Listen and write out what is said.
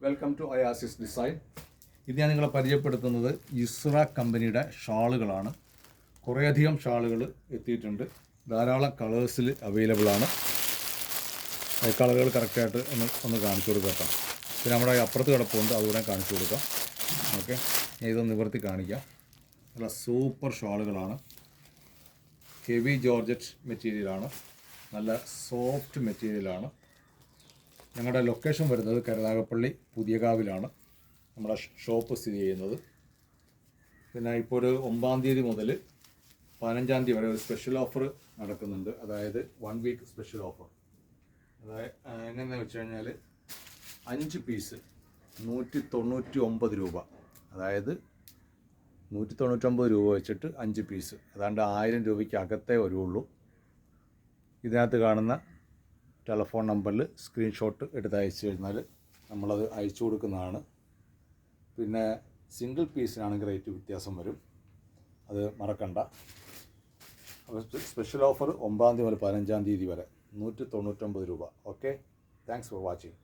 Welcome to അയാസിസ് design. ഇത് ഞാൻ നിങ്ങളെ പരിചയപ്പെടുത്തുന്നത് ഇസ്ര കമ്പനിയുടെ ഷാളുകളാണ്. കുറേയധികം ഷാളുകൾ എത്തിയിട്ടുണ്ട്. ധാരാളം കളേഴ്സിൽ അവൈലബിൾ ആണ്. കളറുകൾ കറക്റ്റായിട്ട് ഒന്ന് കാണിച്ചു കൊടുക്കാം കേട്ടോ. പിന്നെ നമ്മുടെ അപ്പുറത്ത് കിടപ്പുണ്ട്, അതുകൂടെ കാണിച്ചു കൊടുക്കാം. ഓക്കെ, ഞാൻ ഇതൊന്ന് നിവർത്തി കാണിക്കാം. നല്ല സൂപ്പർ ഷാളുകളാണ്. ഹെവി ജോർജറ്റ് മെറ്റീരിയലാണ്, നല്ല സോഫ്റ്റ് മെറ്റീരിയലാണ്. ഞങ്ങളുടെ ലൊക്കേഷൻ വരുന്നത് കരുനാഗപ്പള്ളി പുതിയകാവിലാണ് നമ്മുടെ ഷോപ്പ് സ്ഥിതി ചെയ്യുന്നത്. പിന്നെ ഇപ്പോൾ ഒരു 9-ാം തീയതി മുതൽ 15-ാം തീയതി വരെ ഒരു സ്പെഷ്യൽ ഓഫർ നടക്കുന്നുണ്ട്. അതായത് 1 വീക്ക് സ്പെഷ്യൽ ഓഫർ. അതായത് എങ്ങനെയാണെന്ന് വെച്ച് കഴിഞ്ഞാൽ 5 പീസ് 199 രൂപ. അതായത് 199 രൂപ വെച്ചിട്ട് 5 പീസ്, അതാണ്ട് 1000 രൂപയ്ക്ക് അകത്തേ വരുള്ളൂ. ഇതിനകത്ത് കാണുന്ന ടെലഫോൺ നമ്പറിൽ സ്ക്രീൻഷോട്ട് എടുത്ത് അയച്ചു കഴിഞ്ഞാൽ നമ്മളത് അയച്ചു കൊടുക്കുന്നതാണ്. പിന്നെ സിംഗിൾ പീസിനാണെങ്കിൽ റേറ്റ് വ്യത്യാസം വരും, അത് മറക്കണ്ട. അപ്പോൾ സ്പെഷ്യൽ ഓഫർ 9-ാം തീയതി മുതൽ 15-ാം തീയതി വരെ 199 രൂപ. Okay, thanks for watching.